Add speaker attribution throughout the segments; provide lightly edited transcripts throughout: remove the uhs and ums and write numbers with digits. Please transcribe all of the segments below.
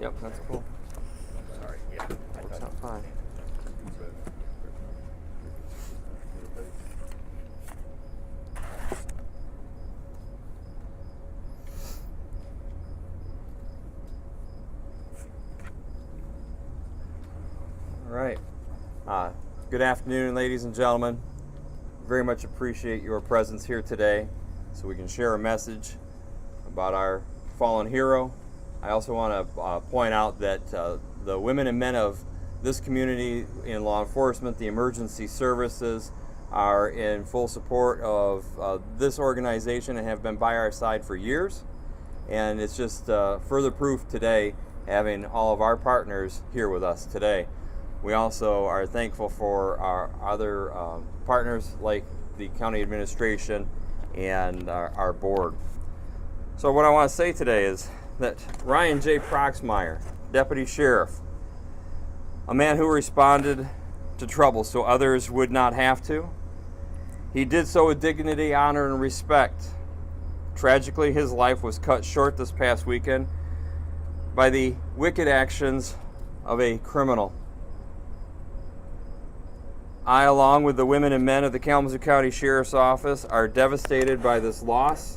Speaker 1: Yep, that's cool.
Speaker 2: Sorry, yeah.
Speaker 1: Works out fine. All right. Good afternoon, ladies and gentlemen. Very much appreciate your presence here today so we can share a message about our fallen hero. I also want to point out that the women and men of this community in law enforcement, the emergency services, are in full support of this organization and have been by our side for years. And it's just further proof today having all of our partners here with us today. We also are thankful for our other partners like the county administration and our board. So what I want to say today is that Ryan J. Proxmire, Deputy Sheriff, a man who responded to trouble so others would not have to, he did so with dignity, honor, and respect. Tragically, his life was cut short this past weekend by the wicked actions of a criminal. I, along with the women and men of the Kalamazoo County Sheriff's Office, are devastated by this loss,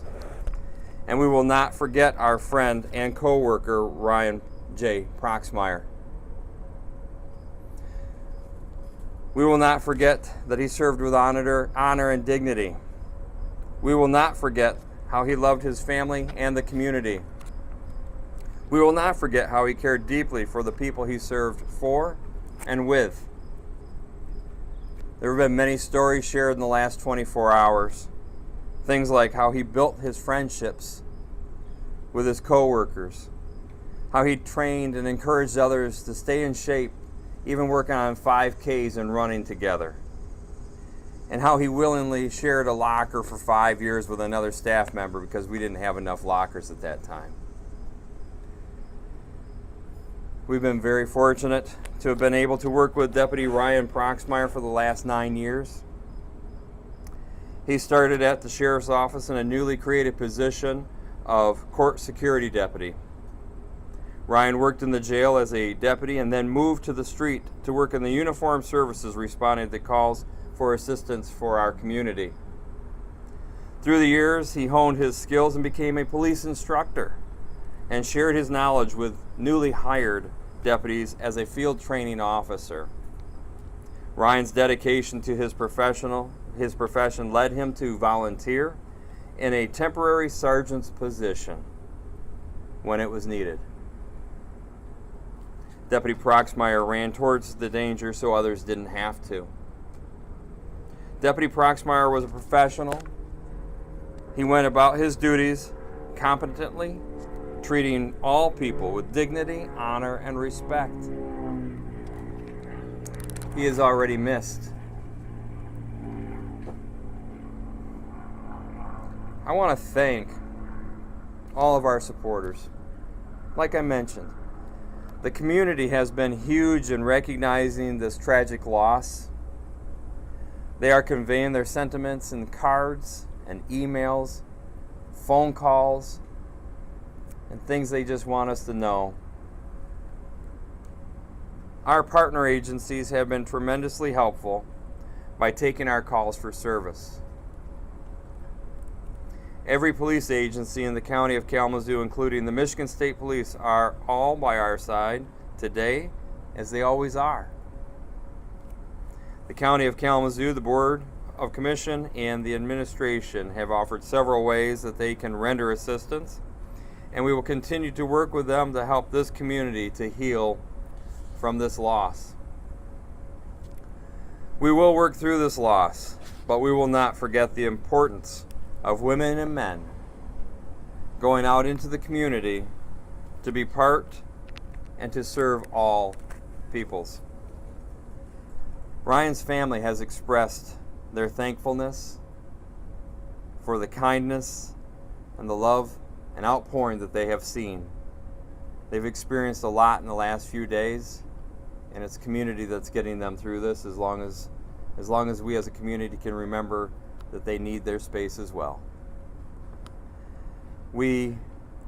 Speaker 1: and we will not forget our friend and co-worker, Ryan J. Proxmire. We will not forget that he served with honor and dignity. We will not forget how he loved his family and the community. We will not forget how he cared deeply for the people he served for and with. There have been many stories shared in the last 24 hours. Things like how he built his friendships with his co-workers, how he trained and encouraged others to stay in shape, even working on 5Ks and running together, and how he willingly shared a locker for 5 years with another staff member because we didn't have enough lockers at that time. We've been very fortunate to have been able to work with Deputy Ryan Proxmire for the last 9 years. He started at the Sheriff's Office in a newly created position of Court Security Deputy. Ryan worked in the jail as a deputy and then moved to the street to work in the uniformed services responding to calls for assistance for our community. Through the years, he honed his skills and became a police instructor and shared his knowledge with newly hired deputies as a field training officer. Ryan's dedication to his profession led him to volunteer in a temporary sergeant's position when it was needed. Deputy Proxmire ran towards the danger so others didn't have to. Deputy Proxmire was a professional. He went about his duties competently, treating all people with dignity, honor, and respect. He is already missed. I want to thank all of our supporters. Like I mentioned, the community has been huge in recognizing this tragic loss. They are conveying their sentiments in cards and emails, phone calls, and things they just want us to know. Our partner agencies have been tremendously helpful by taking our calls for service. Every police agency in the county of Kalamazoo, including the Michigan State Police, are all by our side today, as they always are. The county of Kalamazoo, the Board of Commission, and the administration have offered several ways that they can render assistance, and we will continue to work with them to help this community to heal from this loss. We will work through this loss, but we will not forget the importance of women and men going out into the community to be part and to serve all peoples. Ryan's family has expressed their thankfulness for the kindness and the love and outpouring that they have seen. They've experienced a lot in the last few days, and it's community that's getting them through this, as long as we as a community can remember that they need their space as well. We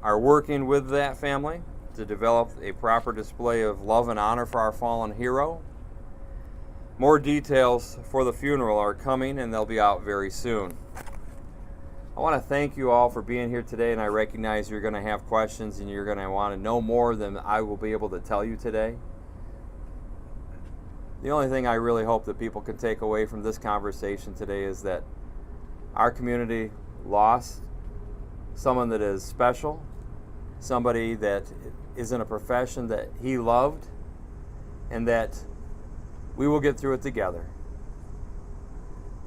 Speaker 1: are working with that family to develop a proper display of love and honor for our fallen hero. More details for the funeral are coming, and they'll be out very soon. I want to thank you all for being here today, and I recognize you're going to have questions and you're going to want to know more than I will be able to tell you today. The only thing I really hope that people can take away from this conversation today is that our community lost someone that is special, somebody that is in a profession that he loved, and that we will get through it together.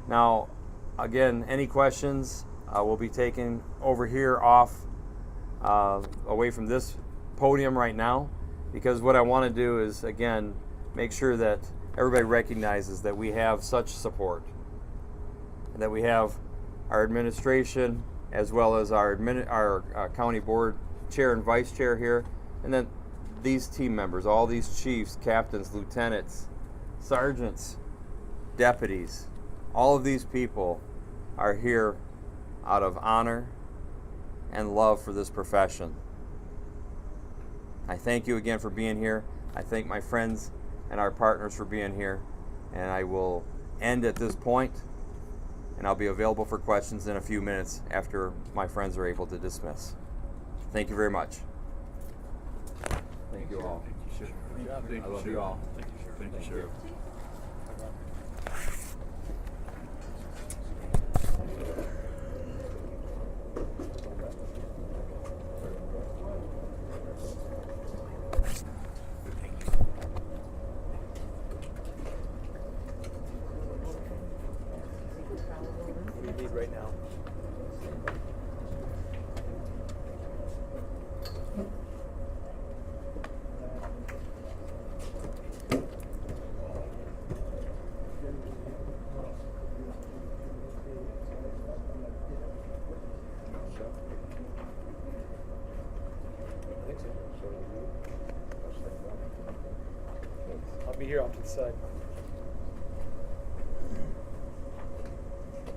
Speaker 1: Now, again, any questions will be taken over here off away from this podium right now, because what I want to do is, again, make sure that everybody recognizes that we have such support, and that we have our administration as well as our county board chair and vice chair here, and then these team members, all these chiefs, captains, lieutenants, sergeants, deputies, all of these people are here out of honor and love for this profession. I thank you again for being here. I thank my friends and our partners for being here, and I will end at this point, and I'll be available for questions in a few minutes after my friends are able to dismiss. Thank you very much. Thank you all.
Speaker 2: Thank you, sir.
Speaker 1: I love you all.
Speaker 2: Thank you, sir. Thank you, sir. What do you need right now? I'll be here off to the side.